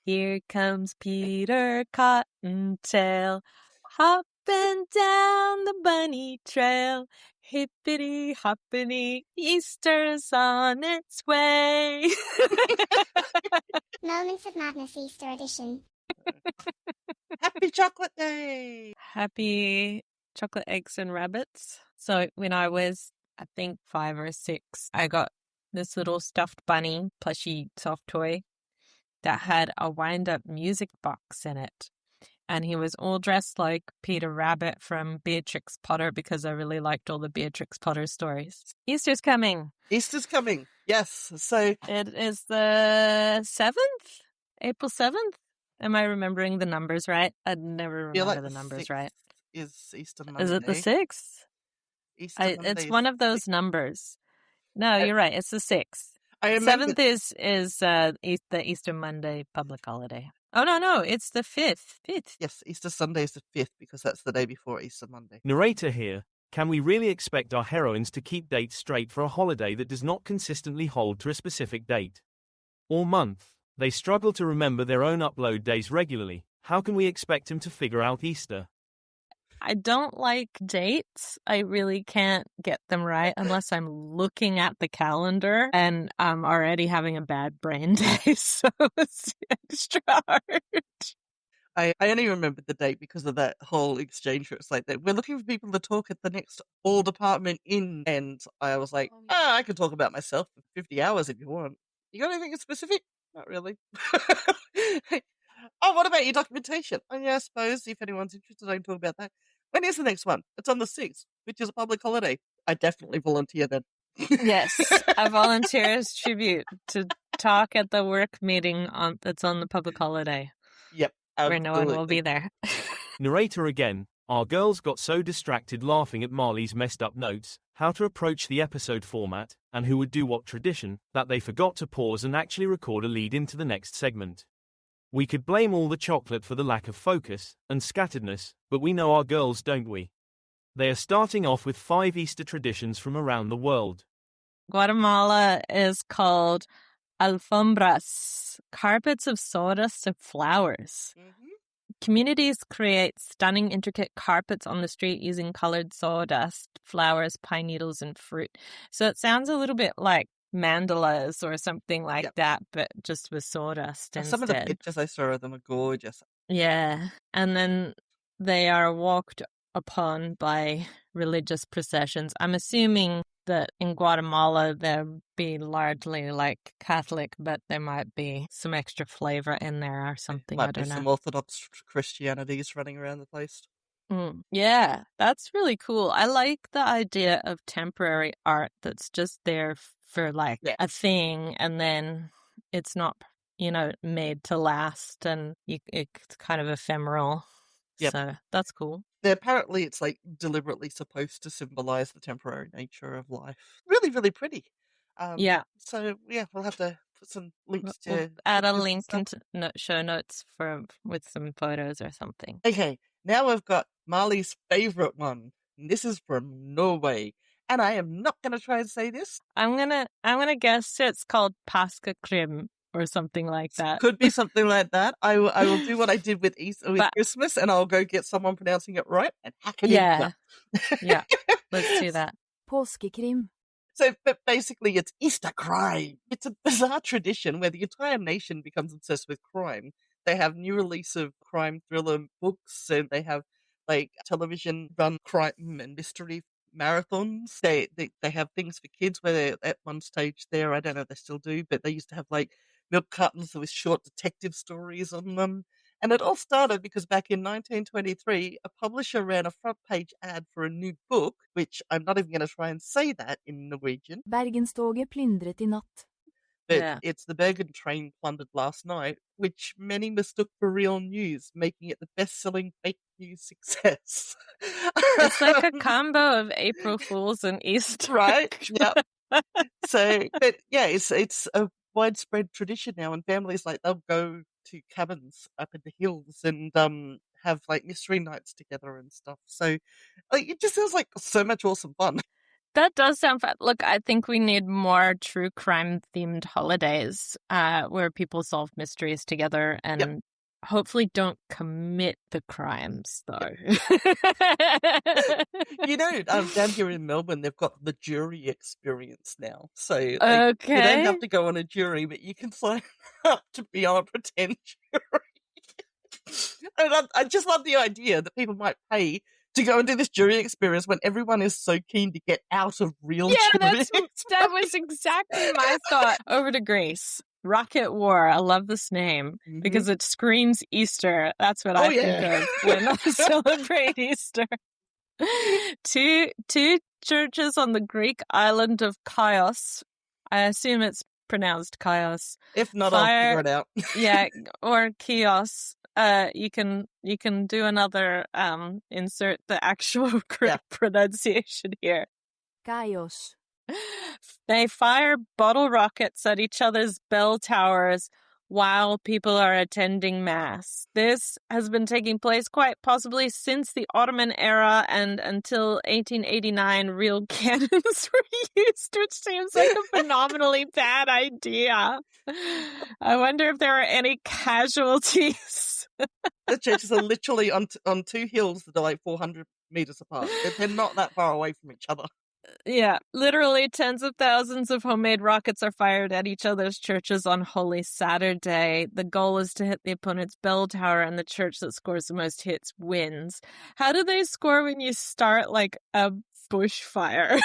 Here comes Peter Cottontail, hopping down the bunny trail. Hippity hoppity, Easter's on its way. Moments of Madness Easter Edition. Happy Chocolate Day! Happy chocolate eggs and rabbits. So when I was, I think 5 or 6, I got this little stuffed bunny plushy soft toy that had a wind-up music box in it. And he was all dressed like Peter Rabbit from Beatrix Potter because I really liked all the Beatrix Potter stories. Easter's coming. Easter's coming. Yes. So It is the 7th? April 7th? Am I remembering the numbers right? I'd never remember the numbers right. Is Easter Monday. Is it the 6th? It's one of those numbers. No, you're right. It's the 6th. 7th is the Easter Monday public holiday. Oh, no, it's the 5th. Yes, Easter Sunday is the 5th because that's the day before Easter Monday. Narrator here. Can we really expect our heroines to keep dates straight for a holiday that does not consistently hold to a specific date or month? They struggle to remember their own upload days regularly. How can we expect them to figure out Easter? I don't like dates. I really can't get them right unless I'm looking at the calendar and I'm already having a bad brain day, so it's extra hard. I only remembered the date because of that whole exchange where it's like that. We're looking for people to talk at the next all department in, and I was like, I can talk about myself for 50 hours if you want. You got anything specific? Not really. Oh, what about your documentation? Oh, yeah, I suppose if anyone's interested, I can talk about that. When is the next one? It's on the 6th, which is a public holiday. I definitely volunteer then. Yes, I volunteer as tribute to talk at the work meeting that's on the public holiday. Yep. Where no one will be there. Narrator again. Our girls got so distracted laughing at Marley's messed up notes, how to approach the episode format, and who would do what tradition, that they forgot to pause and actually record a lead into the next segment. We could blame all the chocolate for the lack of focus and scatteredness, but we know our girls, don't we? They are starting off with 5 Easter traditions from around the world. Guatemala is called alfombras, carpets of sawdust and flowers. Mm-hmm. Communities create stunning, intricate carpets on the street using colored sawdust, flowers, pine needles, and fruit. So it sounds a little bit like mandalas or something like that, but just with sawdust instead. Some of the pictures I saw of them are gorgeous. Yeah, and then they are walked upon by religious processions. I'm assuming that in Guatemala they'll be largely like Catholic, but there might be some extra flavor in there or something. I don't know. Some Orthodox Christianities running around the place. Yeah, that's really cool. I like the idea of temporary art that's just there for like a thing, and then it's not, made to last, and it's kind of ephemeral. Yep. So that's cool. Apparently it's like deliberately supposed to symbolize the temporary nature of life. Really, really pretty. So we'll have to put some links to... We'll add a link into show notes with some photos or something. Okay, now we've got Marley's favorite one. And this is from Norway. And I am not going to try and say this. I'm gonna guess it's called Påskekrim or something like that. Could be something like that. I will do what I did with Christmas, and I'll go get someone pronouncing it right and hack it in. Yeah, let's do that. Påskekrim. So, but basically it's Easter crime. It's a bizarre tradition where the entire nation becomes obsessed with crime. They have new release of crime thriller books, and they have like television run crime and mystery marathons. They have things for kids where they're at one stage there, I don't know if they still do, but they used to have like milk cartons with short detective stories on them. And it all started because back in 1923, a publisher ran a front page ad for a new book, which I'm not even going to try and say that in Norwegian. Bergenstoget plyndret I natt. But it's the Bergen train plundered last night, which many mistook for real news, making it the best-selling fake news success. It's like a combo of April Fools and Easter. Right? Yep. So, but yeah, it's a widespread tradition now, and families they'll go to cabins up in the hills and have like mystery nights together and stuff. So it just sounds like so much awesome fun. That does sound fun. Look, I think we need more true crime-themed holidays where people solve mysteries together and hopefully don't commit the crimes, though. Down here in Melbourne, they've got the jury experience now. So you don't Okay. have to go on a jury, but you can sign up to be on a pretend jury. And I just love the idea that people might pay to go and do this jury experience when everyone is so keen to get out of real jury that was exactly my thought. Over to Greece. Rocket War. I love this name because it screams Easter. That's what I think of when I celebrate Easter. Two churches on the Greek island of Chios. I assume it's pronounced Chios. If not, I'll figure it out. Yeah, or Chios. You can do another insert the actual correct pronunciation here. Chaos. They fire bottle rockets at each other's bell towers while people are attending mass. This has been taking place quite possibly since the Ottoman era, and until 1889 real cannons were used, which seems like a phenomenally bad idea. I wonder if there are any casualties. The churches are literally on two hills that are like 400 meters apart. They're not that far away from each other. Yeah, literally tens of thousands of homemade rockets are fired at each other's churches on Holy Saturday. The goal is to hit the opponent's bell tower, and the church that scores the most hits wins. How do they score when you start like a bushfire?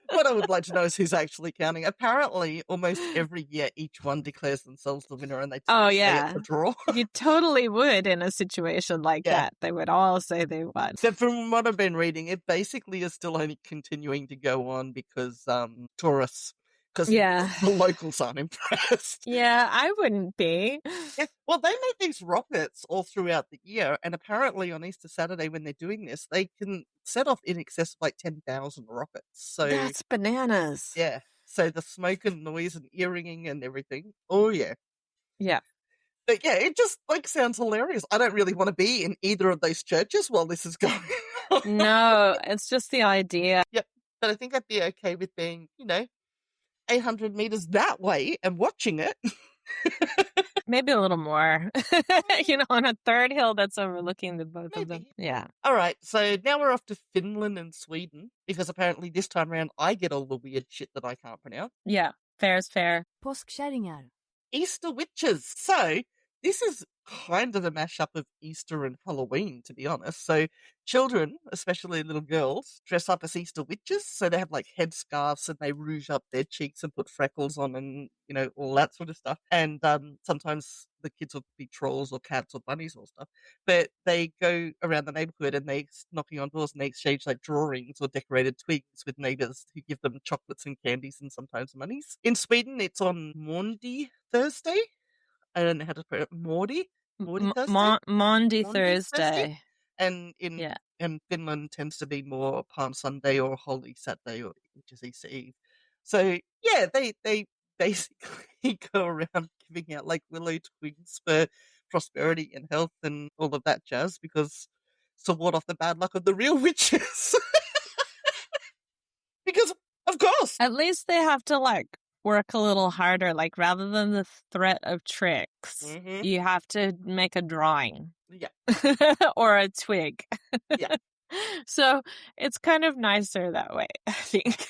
What I would like to know is who's actually counting. Apparently, almost every year, each one declares themselves the winner, and they say it's a draw. You totally would in a situation like that. They would all say they won. Except from what I've been reading, it basically is still only continuing to go on because tourists, because the locals aren't impressed. Yeah, I wouldn't be. Yeah. Well, they make these rockets all throughout the year, and apparently on Easter Saturday when they're doing this, they can set off in excess of like 10,000 rockets. So that's bananas. Yeah. So the smoke and noise and earringing and everything. Oh, yeah. Yeah. But yeah, it just sounds hilarious. I don't really want to be in either of those churches while this is going on. No, it's just the idea. Yep. But I think I'd be okay with being, 800 meters that way and watching it. Maybe a little more. On a third hill that's overlooking the both of them. Yeah. All right, so now we're off to Finland and Sweden, because apparently this time around I get all the weird shit that I can't pronounce. Yeah, fair is fair. Påskkärringar. Easter witches. So this is kind of a mashup of Easter and Halloween, to be honest. So children, especially little girls, dress up as Easter witches. So they have like headscarves and they rouge up their cheeks and put freckles on and, all that sort of stuff. And sometimes the kids will be trolls or cats or bunnies or stuff. But they go around the neighborhood and they knocking on doors and they exchange like drawings or decorated twigs with neighbors who give them chocolates and candies and sometimes monies. In Sweden, it's on Maundy Thursday. I don't know how to put it. Maundy Thursday? Maundy Thursday. And in Finland tends to be more Palm Sunday or Holy Saturday, which is Easter Eve. So yeah, they basically go around giving out like willow twigs for prosperity and health and all of that jazz, because to ward off the bad luck of the real witches. Because of course, at least they have to work a little harder, rather than the threat of tricks, you have to make a drawing. Yeah. Or a twig. Yeah. So it's kind of nicer that way, I think.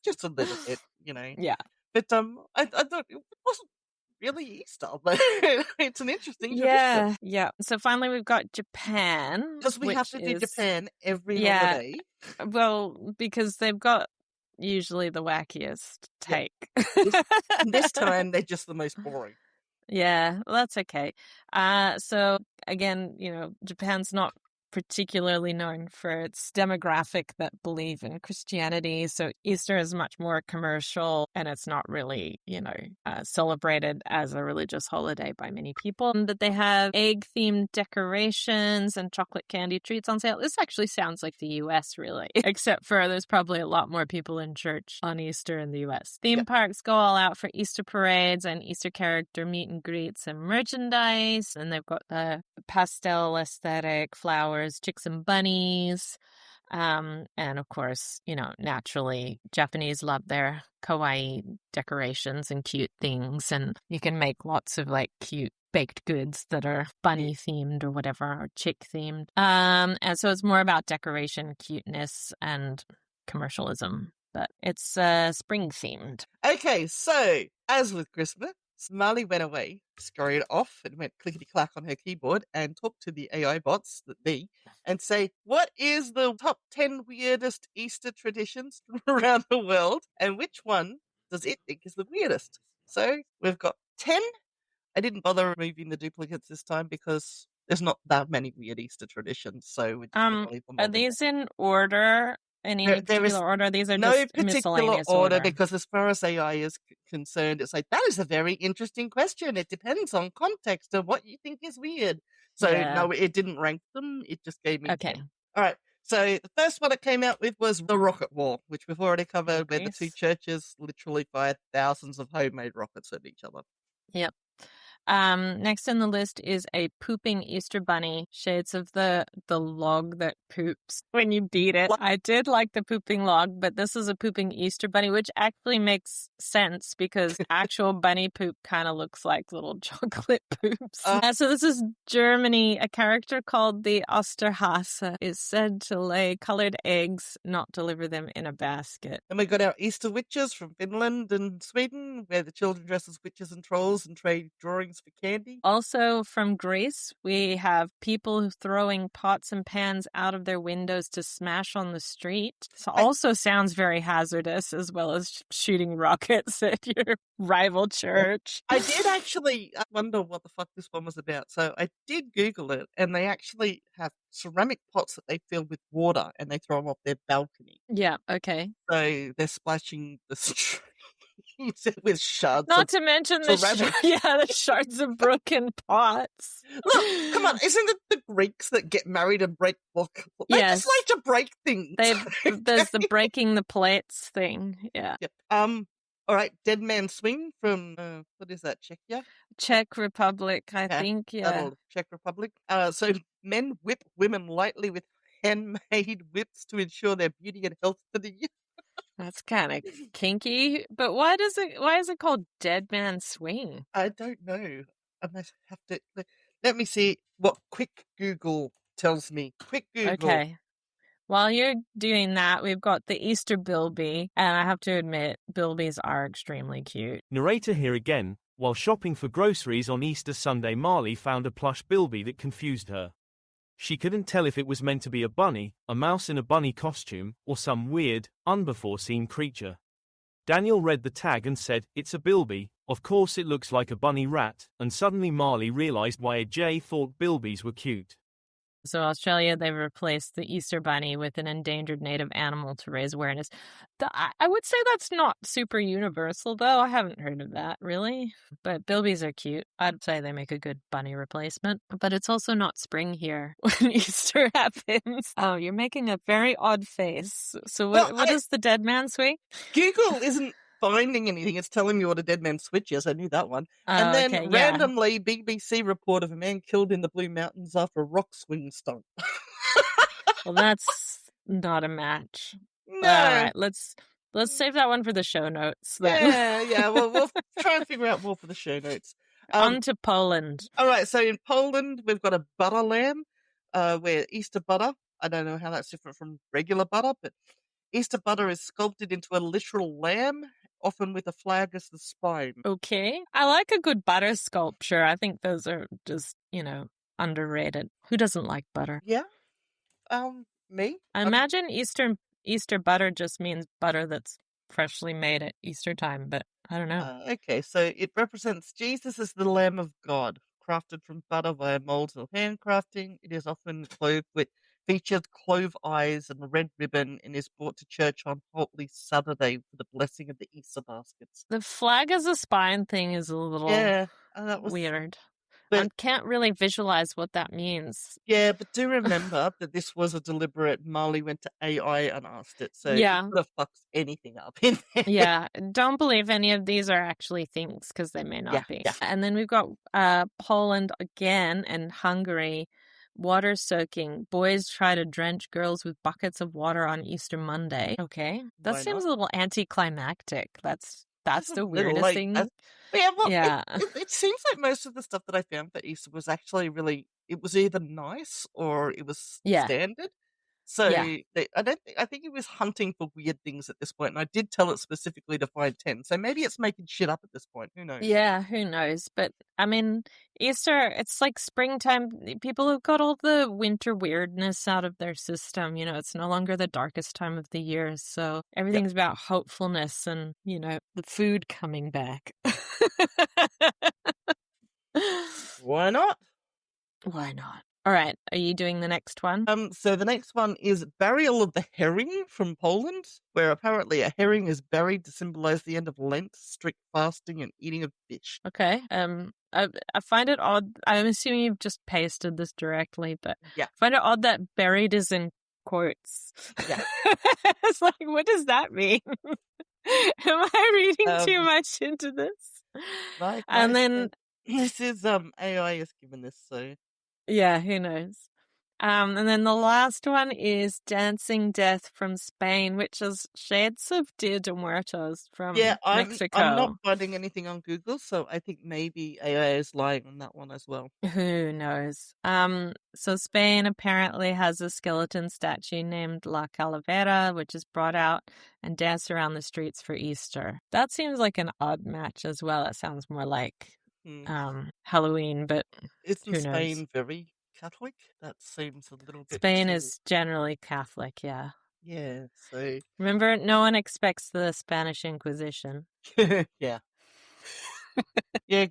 Just a little bit, Yeah. But I thought it wasn't really Easter, but it's an interesting tradition. Yeah. So finally we've got Japan. Because we have to do Japan every holiday. Well, because they've got usually the wackiest take. This time they're just the most boring. Yeah, well, that's okay. So again, Japan's not particularly known for its demographic that believe in Christianity. So Easter is much more commercial, and it's not really, celebrated as a religious holiday by many people. But they have egg-themed decorations and chocolate candy treats on sale. This actually sounds like the U.S., really, except for there's probably a lot more people in church on Easter in the U.S. Theme parks go all out for Easter parades and Easter character meet and greets and merchandise. And they've got the pastel aesthetic, flowers, chicks and bunnies. And of course, naturally, Japanese love their kawaii decorations and cute things. And you can make lots of like cute baked goods that are bunny themed or whatever, or chick themed. And so it's more about decoration, cuteness, and commercialism. But it's spring themed. Okay, so as with Christmas, Marley went away, scurried off, and went clickety clack on her keyboard and talked to the AI bots, me, and say, what is the top 10 weirdest Easter traditions around the world, and which one does it think is the weirdest? So we've got 10. I didn't bother removing the duplicates this time because there's not that many weird Easter traditions, so we're just going to leave them all Are these in order? In any there is particular order? These are no just particular miscellaneous order because as far as AI is concerned, it's like, that is a very interesting question. It depends on context of what you think is weird. So no, it didn't rank them. It just gave me 10. All right. So the first one it came out with was the rocket war, which we've already covered, where the two churches literally fired thousands of homemade rockets at each other. Yep. Next on the list is a pooping Easter bunny, shades of the log that poops when you beat it. I did like the pooping log, but this is a pooping Easter bunny, which actually makes sense because actual bunny poop kind of looks like little chocolate poops. So this is Germany. A character called the Osterhase is said to lay colored eggs, not deliver them in a basket. And we got our Easter witches from Finland and Sweden, where the children dress as witches and trolls and trade drawings for candy. Also from Greece, we have people throwing pots and pans out of their windows to smash on the street. So also sounds very hazardous, as well as shooting rockets at your rival church. I did actually wonder what the fuck this one was about. So I did Google it, and they actually have ceramic pots that they fill with water and they throw them off their balcony. Yeah, okay. So they're splashing the street with shards. Not to mention the shards of broken pots. Look, come on, isn't it the Greeks that get married and break book? They just like to break things. There's the breaking the plates thing. Yeah. Yep. All right, Dead Man Swing from what is that? Czechia? Czech Republic, I think. Yeah. Czech Republic. So men whip women lightly with handmade whips to ensure their beauty and health for the year. That's kind of kinky, but why is it called Dead Man Swing? I don't know. I must have to let me see what quick Google tells me. Quick Google. Okay. While you're doing that, we've got the Easter bilby, and I have to admit, bilbies are extremely cute. Narrator here again. While shopping for groceries on Easter Sunday, Marley found a plush bilby that confused her. She couldn't tell if it was meant to be a bunny, a mouse in a bunny costume, or some weird, unbefore-seen creature. Daniel read the tag and said, "It's a bilby, of course it looks like a bunny rat," and suddenly Marley realized why Jay thought bilbies were cute. So Australia, they've replaced the Easter bunny with an endangered native animal to raise awareness. I would say that's not super universal, though. I haven't heard of that, really. But bilbies are cute. I'd say they make a good bunny replacement. But it's also not spring here when Easter happens. Oh, you're making a very odd face. So what is the Dead Man Swing? Google isn't finding anything. It's telling me what a dead man switch is. I knew that one. And then randomly, BBC report of a man killed in the Blue Mountains after a rock swing stunt. Well, that's not a match. No. All right, let's save that one for the show notes then. Yeah. Well, we'll try and figure out more for the show notes. On to Poland. All right, so in Poland, we've got a butter lamb, where Easter butter, I don't know how that's different from regular butter, but Easter butter is sculpted into a literal lamb, often with a flag as the spine. Okay. I like a good butter sculpture. I think those are just, underrated. Who doesn't like butter? Yeah. Me? I imagine Easter butter just means butter that's freshly made at Easter time, but I don't know. Okay, so it represents Jesus as the Lamb of God, crafted from butter via molds or handcrafting. It is often clothed with featured clove eyes and a red ribbon, and is brought to church on Holy Saturday for the blessing of the Easter baskets. The flag as a spine thing is a little weird. I can't really visualize what that means. Yeah, but do remember that this was a deliberate. Marley went to AI and asked it, so it could have fucked anything up in there. Yeah, don't believe any of these are actually things because they may not be. Yeah. And then we've got Poland again and Hungary water soaking. Boys try to drench girls with buckets of water on Easter Monday. Okay. That Why seems not? a little anticlimactic. That's Just a the little weirdest late. thing. Yeah, well, Yeah. it seems like most of the stuff that I found for Easter was actually really, it was either nice or it was Yeah. standard. So Yeah. I think it was hunting for weird things at this point, and I did tell it specifically to find 10. So maybe it's making shit up at this point. Who knows? Yeah, who knows? But I mean, Easter, it's like springtime. People have got all the winter weirdness out of their system. It's no longer the darkest time of the year. So everything's about hopefulness and, the food coming back. Why not? Why not? All right. Are you doing the next one? So the next one is burial of the herring from Poland, where apparently a herring is buried to symbolize the end of Lent, strict fasting, and eating of fish. Okay. I find it odd. I'm assuming you've just pasted this directly, but Yeah. I find it odd that buried is in quotes. Yeah. It's like, what does that mean? Am I reading too much into this? Like And then this is AI has given this, so yeah, who knows? And then the last one is Dancing Death from Spain, which is shades of Dia de Muertos from Mexico. I'm not finding anything on Google, so I think maybe AI is lying on that one as well. Who knows? So Spain apparently has a skeleton statue named La Calavera, which is brought out and danced around the streets for Easter. That seems like an odd match as well. It sounds more like Halloween, but Isn't who Spain knows? very Catholic? That seems a little bit Spain too... is generally Catholic, yeah. Yeah, so... Remember, no one expects the Spanish Inquisition. Yeah. Yeah,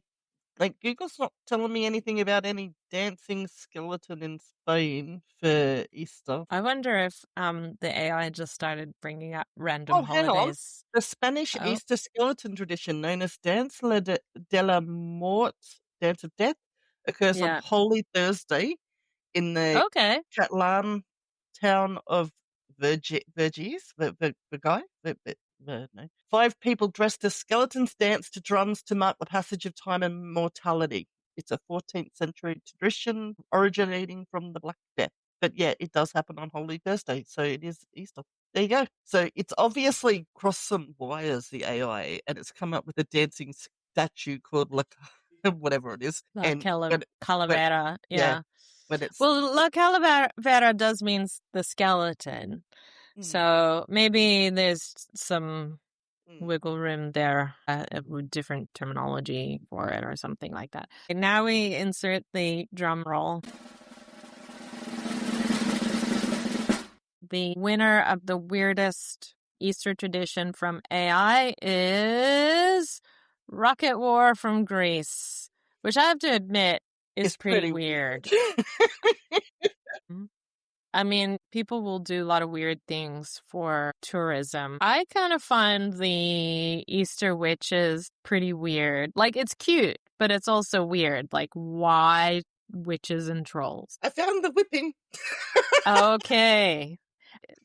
like, Google's not telling me anything about any dancing skeleton in Spain for Easter. I wonder if the AI just started bringing up random Hang on. holidays. The Spanish Easter skeleton tradition, known as Dance de la Mort, Dance of Death, occurs on Holy Thursday in the Catalan town of Vergés. No. 5 people dressed as skeletons dance to drums to mark the passage of time and mortality. It's a 14th century tradition originating from the Black Death. But yeah, it does happen on Holy Thursday, so it is Easter. There you go. So it's obviously crossed some wires, the AI, and it's come up with a dancing statue called whatever it is. La Calavera, yeah. But it's... Well, La Calavera does mean the skeleton. So maybe there's some wiggle room there with different terminology for it or something like that. And now we insert the drum roll. The winner of the weirdest Easter tradition from AI is Rocket War from Greece, which I have to admit is pretty weird. I mean, people will do a lot of weird things for tourism. I kind of find the Easter witches pretty weird. Like, it's cute, but it's also weird. Like, why witches and trolls? I found the whipping. Okay.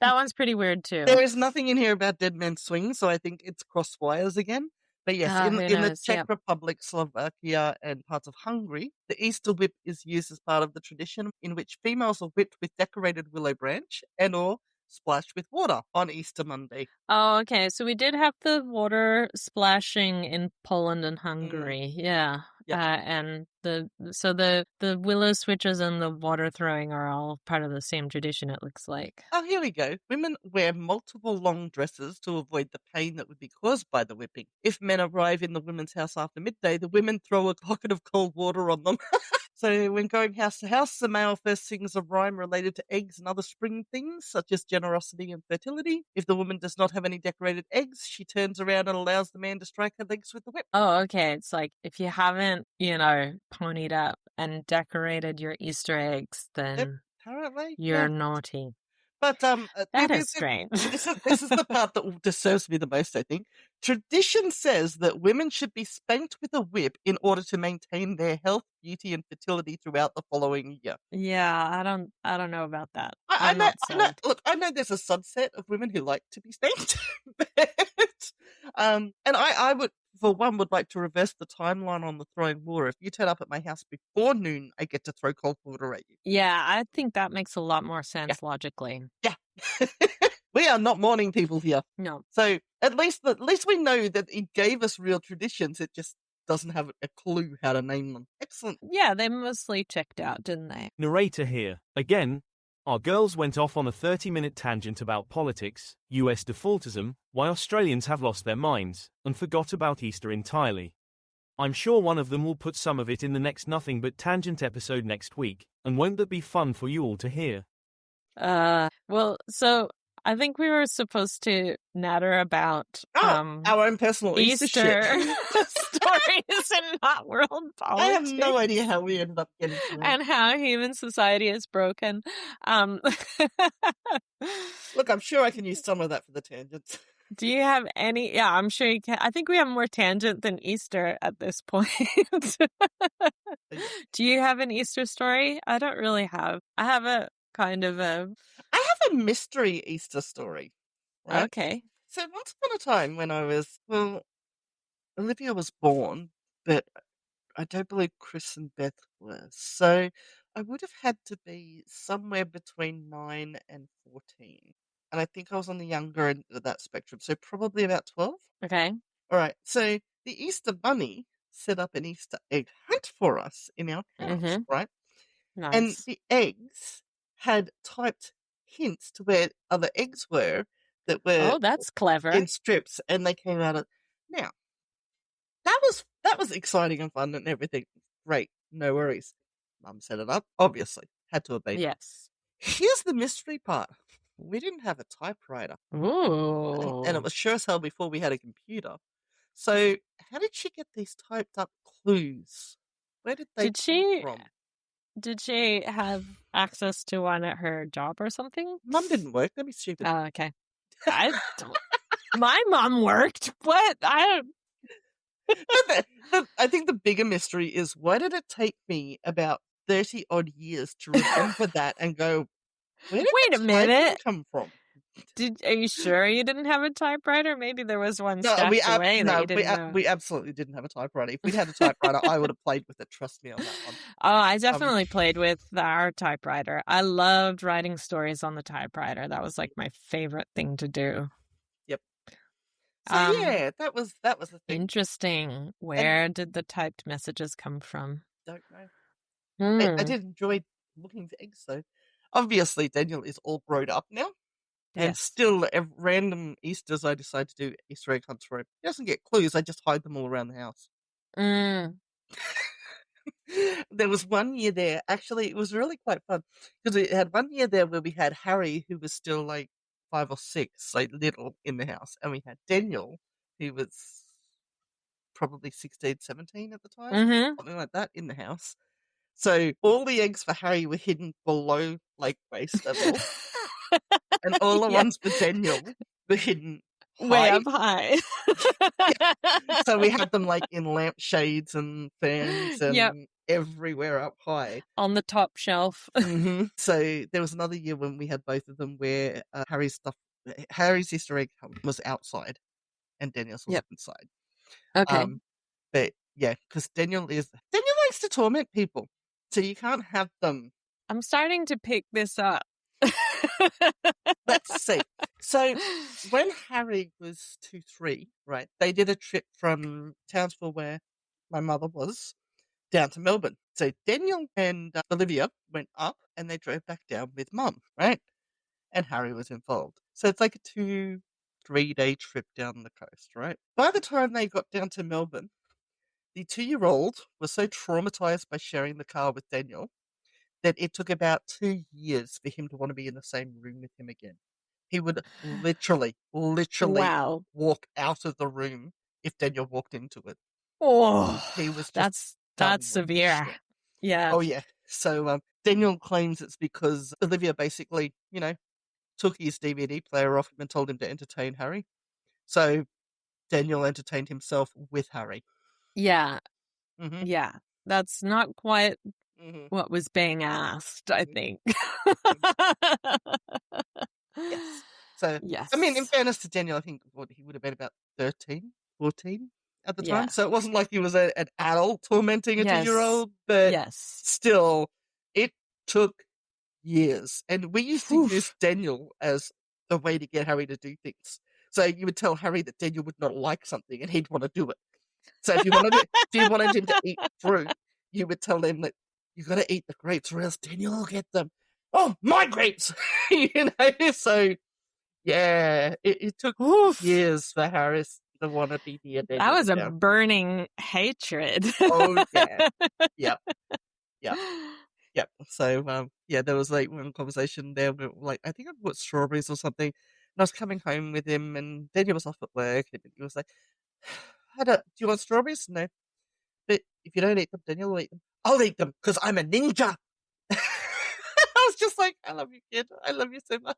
That one's pretty weird, too. There is nothing in here about Dead Man Swing, so I think it's cross wires again. But yes, in the Czech Republic, Slovakia, and parts of Hungary, the Easter whip is used as part of the tradition in which females are whipped with decorated willow branch and or splashed with water on Easter Monday. Oh, okay. So we did have the water splashing in Poland and Hungary. Yeah. And the willow switches and the water throwing are all part of the same tradition, it looks like. Oh, here we go. Women wear multiple long dresses to avoid the pain that would be caused by the whipping. If men arrive in the women's house after midday, the women throw a bucket of cold water on them. So when going house to house, the male first sings a rhyme related to eggs and other spring things, such as generosity and fertility. If the woman does not have any decorated eggs, she turns around and allows the man to strike her legs with the whip. Oh, okay. It's like, if you haven't, ponied up and decorated your Easter eggs, then apparently you're naughty. But that is strange. This is the part that disturbs me the most, I think. Tradition says that women should be spanked with a whip in order to maintain their health, beauty, and fertility throughout the following year. Yeah, I don't know about that. I know there's a subset of women who like to be spanked, but, and I would for one, would like to reverse the timeline on the throwing water. If you turn up at my house before noon, I get to throw cold water at you. Yeah, I think that makes a lot more sense logically. Yeah. We are not morning people here. No. So at least we know that it gave us real traditions. It just doesn't have a clue how to name them. Excellent. Yeah, they mostly checked out, didn't they? Narrator here. Again, our girls went off on a 30-minute tangent about politics, US defaultism, why Australians have lost their minds, and forgot about Easter entirely. I'm sure one of them will put some of it in the next Nothing But Tangent episode next week, and won't that be fun for you all to hear? Well, so I think we were supposed to natter about Our own personal Easter shit. stories and not world politics. I have no idea how we ended up getting to it. And how human society is broken. Look, I'm sure I can use some of that for the tangents. Do you have any? Yeah, I'm sure you can. I think we have more tangent than Easter at this point. Do you have an Easter story? I don't really have. I have a kind of a... I have a mystery Easter story. Right? Okay. So once upon a time when I was, Olivia was born, but I don't believe Chris and Beth were. So I would have had to be somewhere between 9 and 14. And I think I was on the younger end of that spectrum, so probably about 12. Okay. All right, so the Easter Bunny set up an Easter egg hunt for us in our house, right? Nice. And the eggs had typed hints to where other eggs were that were that's clever. in strips, and they came out of... Now, that was exciting and fun and everything. Great, no worries. Mum set it up, obviously. Had to obey. Yes. Here's the mystery part. We didn't have a typewriter. Ooh. And it was sure as hell before we had a computer. So how did she get these typed up clues? Where did they come from? Did she have access to one at her job or something? Mum didn't work. That'd be stupid. Oh, okay. I don't... My mum worked. What? I think the bigger mystery is, why did it take me about 30 odd years to remember that and go, where did Wait a minute. come from? Are you sure you didn't have a typewriter? Maybe there was one stashed away that you didn't know. We absolutely didn't have a typewriter. If we'd had a typewriter, I would have played with it. Trust me on that one. Oh, I definitely played with our typewriter. I loved writing stories on the typewriter. That was like my favorite thing to do. Yep. So yeah, that was the thing. Interesting. Where did the typed messages come from? Don't know. I did enjoy looking for eggs though. Obviously, Daniel is all grown up now. And still, at random Easters, I decide to do Easter egg hunts for him. He doesn't get clues. I just hide them all around the house. There was one year there. Actually, it was really quite fun. Because we had one year there where we had Harry, who was still like 5 or 6, like little, in the house. And we had Daniel, who was probably 16, 17 at the time. Something like that, in the house. So all the eggs for Harry were hidden below like waist level. And all the ones for Daniel were hidden way up high. So we had them like in lampshades and fans and everywhere up high. On the top shelf. So there was another year when we had both of them where Harry's Easter egg hunt was outside and Daniel's was inside. Okay. But yeah, because Daniel likes to torment people. So you can't have them. I'm starting to pick this up. Let's see. So when Harry was 2, 3, right, they did a trip from Townsville, where my mother was, down to Melbourne. So Daniel and Olivia went up and they drove back down with Mum, right? And Harry was involved. So it's like a 2-3 day trip down the coast, right? By the time they got down to Melbourne, the 2-year-old was so traumatized by sharing the car with Daniel that it took about 2 years for him to want to be in the same room with him again. He would literally walk out of the room if Daniel walked into it. Oh, he was just that's severe. Shit. Yeah. Oh yeah. So Daniel claims it's because Olivia basically, took his DVD player off him and told him to entertain Harry. So Daniel entertained himself with Harry. Yeah. Yeah. That's not quite what was being asked, I think. Yes. So, I mean, in fairness to Daniel, I think he would have been about 13, 14. at the Yeah. time. So it wasn't like he was an adult tormenting a Yes. 2-year-old, but Yes. still, it took years. And we used to Oof. use Daniel as a way to get Harry to do things. So you would tell Harry that Daniel would not like something and he'd want to do it. So if you wanted him to eat fruit, you would tell him that you got to eat the grapes or else Daniel will get them. Oh, my grapes! So yeah, it took Oof. years for Harris to want to be near Daniel. That was a now. burning hatred. Oh yeah, yep. So yeah, there was like one conversation there where, like, I think I bought strawberries or something, and I was coming home with him, and Daniel was off at work, and he was like, do you want strawberries? No. But if you don't eat them, Daniel will eat them. I'll eat them because I'm a ninja. I was just like, I love you, kid. I love you so much.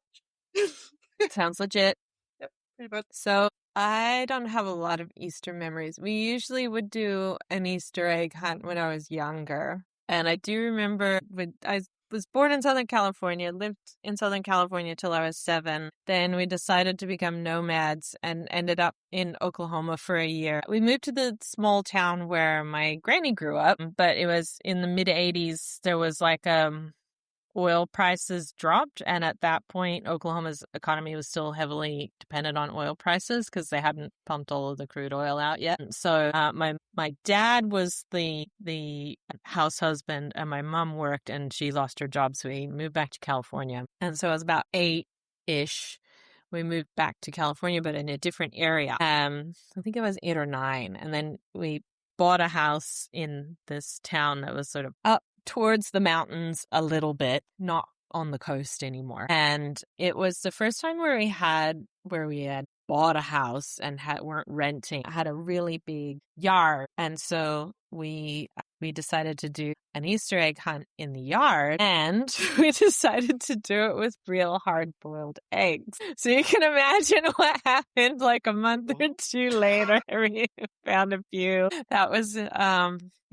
Sounds legit. Yep, pretty much. So I don't have a lot of Easter memories. We usually would do an Easter egg hunt when I was younger. And I do remember when I was born in Southern California, lived in Southern California till I was 7. Then we decided to become nomads and ended up in Oklahoma for a year. We moved to the small town where my granny grew up, but it was in the mid-'80s. There was like oil prices dropped, and at that point Oklahoma's economy was still heavily dependent on oil prices because they hadn't pumped all of the crude oil out yet. So my dad was the house husband, and my mom worked, and she lost her job, so we moved back to California. And so I was about 8-ish. We moved back to California, but in a different area. I think I was 8 or 9, and then we bought a house in this town that was sort of up towards the mountains a little bit, not on the coast anymore. And it was the first time where we had bought a house and weren't renting. I had a really big yard, and so we decided to do an Easter egg hunt in the yard, and we decided to do it with real hard-boiled eggs. So you can imagine what happened like a month or 2 later. We found a few. That was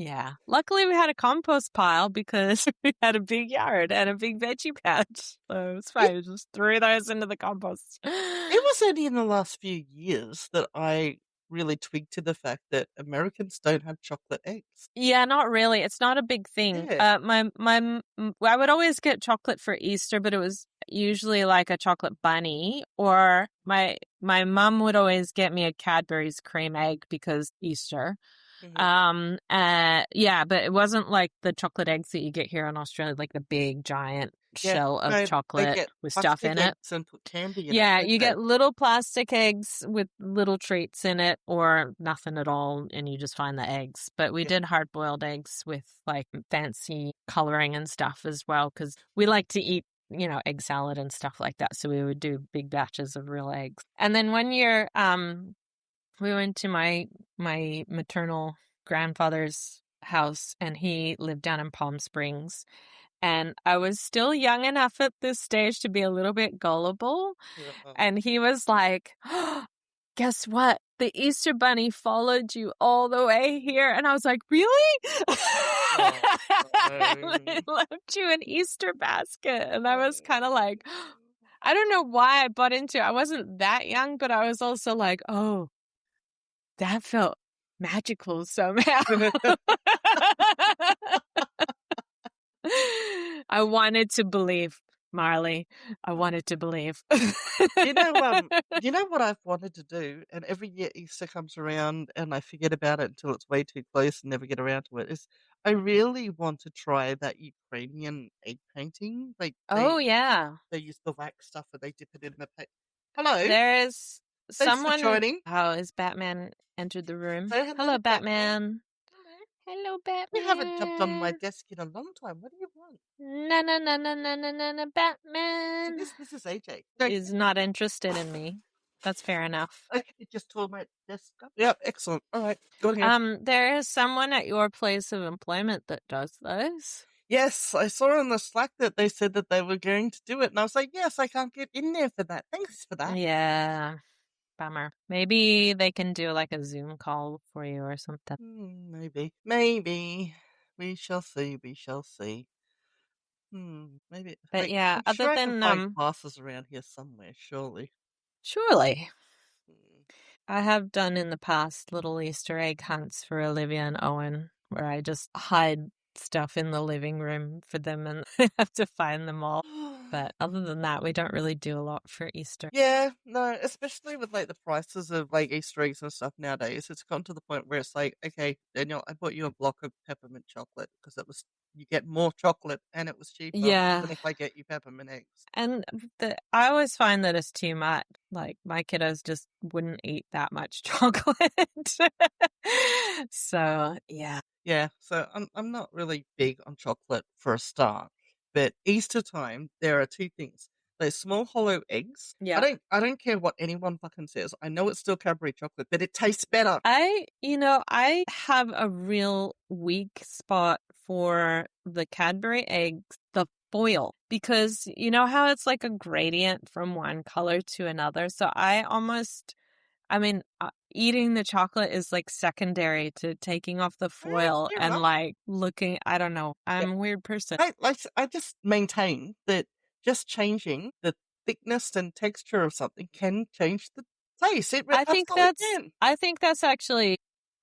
yeah. Luckily, we had a compost pile because we had a big yard and a big veggie patch. So it was fine. We just threw those into the compost. It was only in the last few years that I really twigged to the fact that Americans don't have chocolate eggs. Yeah, not really. It's not a big thing. Yeah. I would always get chocolate for Easter, but it was usually like a chocolate bunny, or my mom would always get me a Cadbury's cream egg because Easter. Yeah, but it wasn't like the chocolate eggs that you get here in Australia, like the big giant shell of no, they chocolate get with stuff in plastic it. eggs and put candy in Yeah, it. you get little plastic eggs with little treats in it, or nothing at all, and you just find the eggs. But we did hard-boiled eggs with like fancy coloring and stuff as well, because we like to eat, egg salad and stuff like that. So we would do big batches of real eggs. And then one year, we went to my maternal grandfather's house, and he lived down in Palm Springs. And I was still young enough at this stage to be a little bit gullible. And he was like, oh, guess what? The Easter Bunny followed you all the way here. And I was like, really? They left you an Easter basket. And I was kind of like, I don't know why I bought into it. I wasn't that young, but I was also like, oh, that felt magical somehow. I wanted to believe, Marley. I wanted to believe. You know what I've wanted to do, and every year Easter comes around and I forget about it until it's way too close and never get around to it, is I really want to try that Ukrainian egg painting. Like yeah. they use the wax stuff and they dip it in the paint. Hello. There is Thanks someone for joining. Oh, is Batman entered the room? Say hello, Hello, Batman. Batman. Hello, Batman. You haven't jumped on my desk in a long time. What do you want? No, Batman. So this is AJ. Is not interested in me. That's fair enough. Okay, it just tore my desk up. Yep, excellent. All right, go ahead. There is someone at your place of employment that does those. Yes, I saw on the Slack that they said that they were going to do it, and I was like, yes, I can't get in there for that. Thanks for that. Yeah. Bummer. Maybe they can do like a Zoom call for you or something. Maybe. We shall see. Maybe. But yeah, I'm other sure I than can find classes around here somewhere, surely. surely. I have done in the past little Easter egg hunts for Olivia and Owen, where I just hide stuff in the living room for them and I have to find them all. But other than that, we don't really do a lot for Easter. Yeah, no, especially with like the prices of like Easter eggs and stuff nowadays, it's gotten to the point where it's like, okay, Daniel, I bought you a block of peppermint chocolate because you get more chocolate and it was cheaper Yeah. than if I get you peppermint eggs. And I always find that it's too much. Like, my kiddos just wouldn't eat that much chocolate. So, yeah. Yeah, so I'm not really big on chocolate for a start, but Easter time there are two things. There's small hollow eggs. Yeah. I don't care what anyone fucking says. I know it's still Cadbury chocolate, but it tastes better. I have a real weak spot for the Cadbury eggs, the foil, because you know how it's like a gradient from one color to another. So eating the chocolate is like secondary to taking off the foil Fair and enough. like looking, I don't know. I'm a weird person. I just maintain that just changing the thickness and texture of something can change the taste. It absolutely can. I think that's actually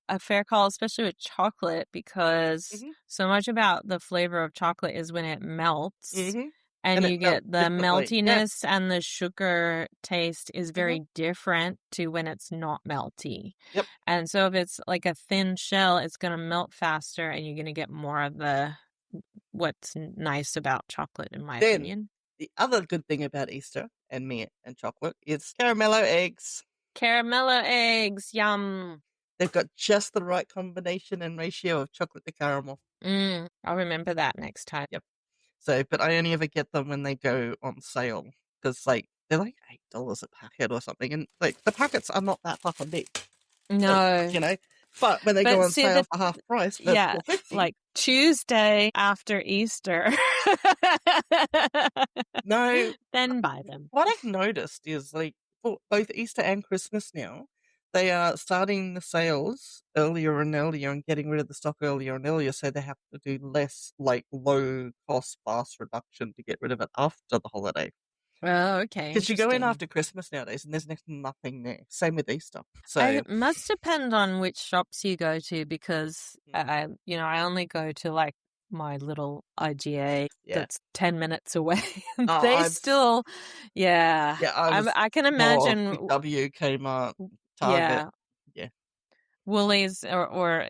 a fair call, especially with chocolate, because so much about the flavor of chocolate is when it melts. Mm-hmm. And you it get melts the differently. meltiness and the sugar taste is very different to when it's not melty. Yep. And so if it's like a thin shell, it's going to melt faster and you're going to get more of what's nice about chocolate, in my opinion. The other good thing about Easter and me and chocolate is caramello eggs. Caramello eggs, yum. They've got just the right combination and ratio of chocolate to caramel. I'll remember that next time. Yep. So, but I only ever get them when they go on sale because, like, they're like $8 a packet or something, and like the packets are not that fucking big. No, you know. But when they go on sale for half price, for $4.50, like Tuesday after Easter. No, then buy them. What I've noticed is like for both Easter and Christmas now, they are starting the sales earlier and earlier and getting rid of the stock earlier and earlier, so they have to do less like low cost fast reduction to get rid of it after the holiday. Oh, okay. Because you go in after Christmas nowadays and there's next to nothing there. Same with Easter. So it must depend on which shops you go to, because I only go to like my little IGA that's 10 minutes away. I can imagine W, Kmart, Target. Yeah. Woolies or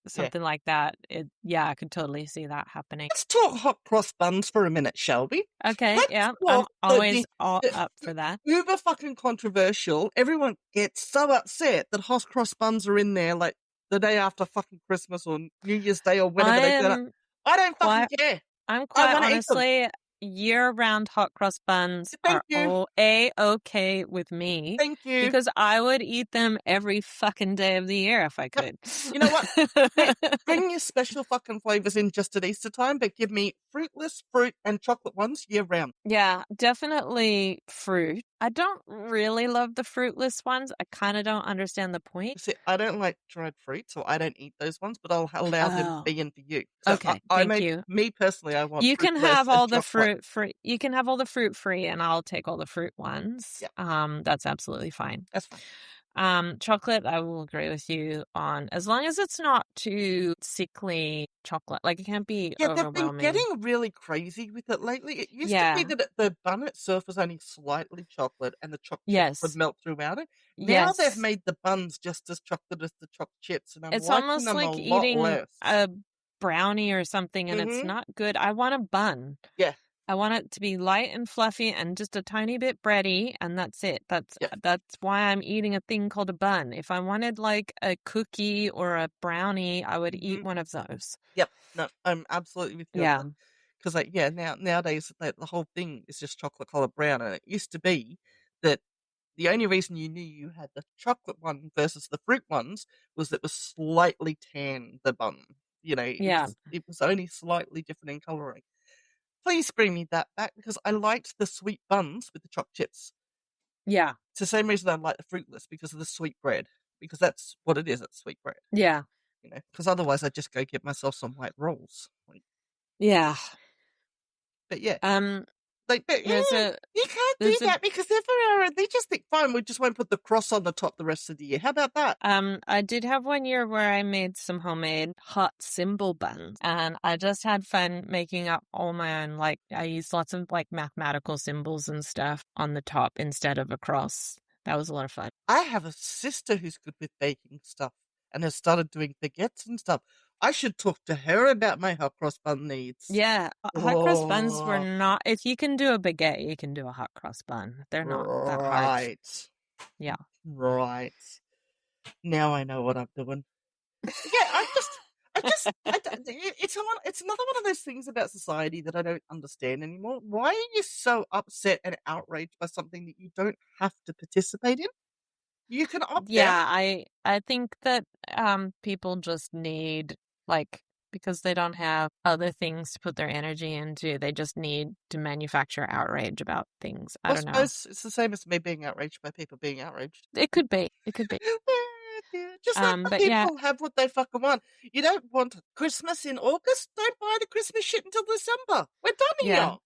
something like that. I could totally see that happening. Let's talk hot cross buns for a minute, shall we? Okay, I'm always up for that. Uber fucking controversial. Everyone gets so upset that hot cross buns are in there like the day after fucking Christmas or New Year's Day or whenever they turn up. I don't fucking care. I'm quite honestly, year-round hot cross buns are all A-okay with me. Thank you. Because I would eat them every fucking day of the year if I could. You know what? Bring your special fucking flavors in just at Easter time, but give me fruitless, fruit, and chocolate ones year-round. Yeah, definitely fruit. I don't really love the fruitless ones. I kind of don't understand the point. See, I don't like dried fruit, so I don't eat those ones, but I'll allow them to be in for you. So okay, thank you. Me personally, I want. You can have all the fruit free. You can have all the fruit free, and I'll take all the fruit ones. Yeah. That's absolutely fine. That's fine. Chocolate, I will agree with you on, as long as it's not too sickly chocolate. Like, it can't be overwhelming. They've been getting really crazy with it lately. It used to be that the bun itself was only slightly chocolate and the chocolate chips would melt throughout it. Now they've made the buns just as chocolate as the chocolate chips, and it's almost like eating a brownie or something, and it's not good. I want a bun. Yeah. I want it to be light and fluffy and just a tiny bit bready, and that's it. That's why I'm eating a thing called a bun. If I wanted like a cookie or a brownie, I would eat one of those. Yep. No, I'm absolutely with you. Yeah. Because nowadays the whole thing is just chocolate coloured brown, and it used to be that the only reason you knew you had the chocolate one versus the fruit ones was that it was slightly tan, the bun. You know, it was only slightly different in colouring. Please bring me that back, because I liked the sweet buns with the chocolate chips. Yeah. It's the same reason I like the fruitless, because of the sweet bread. Because that's what it is, it's sweet bread. Yeah. You know, because otherwise I'd just go get myself some white rolls. Yeah. But yeah. like, but There's you can't do there's a that because they just think, fine, we just won't put the cross on the top the rest of the year. How about that? I did have one year where I made some homemade hot symbol buns, and I just had fun making up all my own. Like, I used lots of like mathematical symbols and stuff on the top instead of a cross. That was a lot of fun. I have a sister who's good with baking stuff and has started doing baguettes and stuff. I should talk to her about my hot cross bun needs. Yeah, hot cross buns were Oh, not. If you can do a baguette, you can do a hot cross bun. They're not that hard. right. Yeah. Right. Now I know what I'm doing. Yeah, it's another one of those things about society that I don't understand anymore. Why are you so upset and outraged by something that you don't have to participate in? You can opt Yeah, out. I think that people just need, like, because they don't have other things to put their energy into, they just need to manufacture outrage about things. I I don't know. suppose it's the same as me being outraged by people being outraged. It could be. It could be. Yeah, just let the But yeah, people have what they fucking want. You don't want Christmas in August? Don't buy the Christmas shit until December. We're done yeah. here.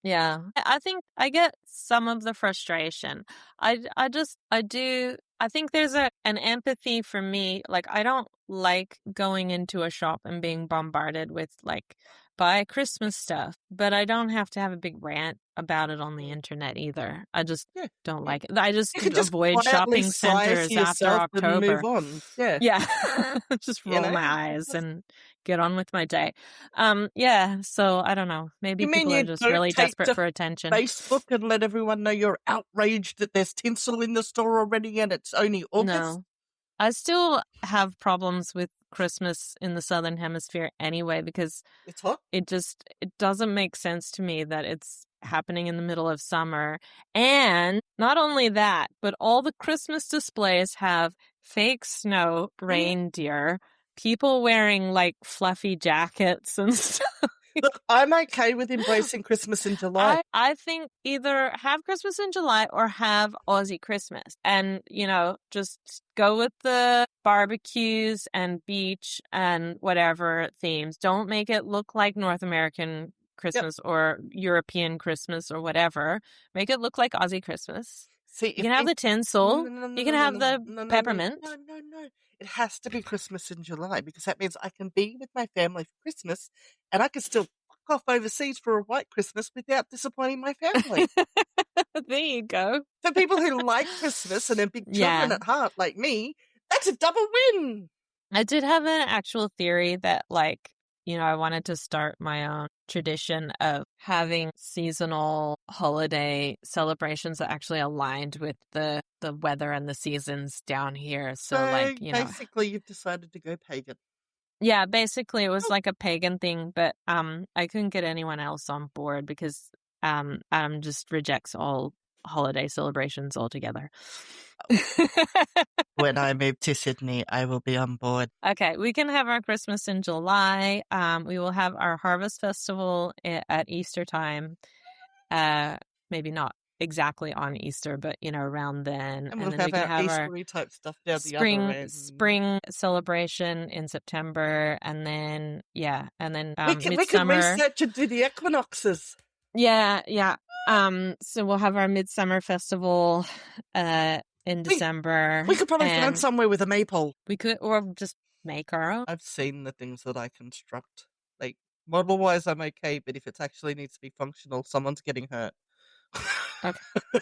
Yeah, I think I get some of the frustration. I think there's an empathy for me. Like, I don't like going into a shop and being bombarded with, like, buy Christmas stuff, but I don't have to have a big rant about it on the internet either. I just Yeah, don't yeah. like it. I just You can just avoid quietly shopping sigh centers to after yourself and move October. on. Yeah, Yeah, just you roll know. my eyes and get on with my day. Yeah, so I don't know. Maybe You mean people are you just don't really take desperate to for attention. Facebook and let everyone know you're outraged that there's tinsel in the store already and it's only August? No. I still have problems with Christmas in the Southern Hemisphere anyway, because It's hot. it doesn't make sense to me that it's happening in the middle of summer. And not only that, but all the Christmas displays have fake snow, reindeer, people wearing like fluffy jackets and stuff. Look, I'm okay with embracing Christmas in July. I think either have Christmas in July or have Aussie Christmas, and, just go with the barbecues and beach and whatever themes. Don't make it look like North American Christmas or European Christmas or whatever. Make it look like Aussie Christmas. See, You can have the tinsel. You can have the peppermint. No. It has to be Christmas in July because that means I can be with my family for Christmas and I can still fuck off overseas for a white Christmas without disappointing my family. There you go. For people who like Christmas and are big children Yeah. at heart like me, that's a double win. I did have an actual theory that, like, I wanted to start my own tradition of having seasonal holiday celebrations that actually aligned with the weather and the seasons down here. So, like, basically you've decided to go pagan. Yeah, basically it was like a pagan thing, but I couldn't get anyone else on board because Adam just rejects all holiday celebrations altogether. When I move to Sydney, I will be on board. Okay, we can have our Christmas in July. We will have our Harvest Festival at Easter time. Maybe not exactly on Easter, but around then. And we'll then have we can our have our Eastery type stuff down the other end. spring celebration in September, and then we can midsummer. research and do the equinoxes. Yeah. So we'll have our midsummer festival in December. We could probably find and somewhere with a maypole. we could, or just make our own. I've seen the things that I construct. Like, model-wise, I'm okay, but if it actually needs to be functional, someone's getting hurt. Okay.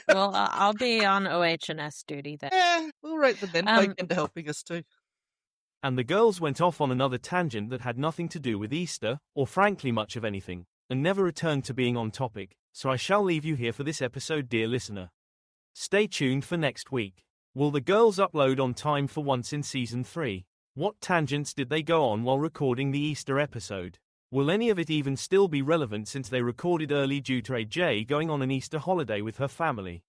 Well, I'll be on OH&S duty then. Yeah, we'll rate the men folk into helping us too. And the girls went off on another tangent that had nothing to do with Easter, or frankly much of anything, and never returned to being on topic, so I shall leave you here for this episode, dear listener. Stay tuned for next week. Will the girls upload on time for once in Season 3? What tangents did they go on while recording the Easter episode? Will any of it even still be relevant since they recorded early due to AJ going on an Easter holiday with her family?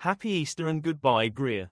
Happy Easter and goodbye, Greer.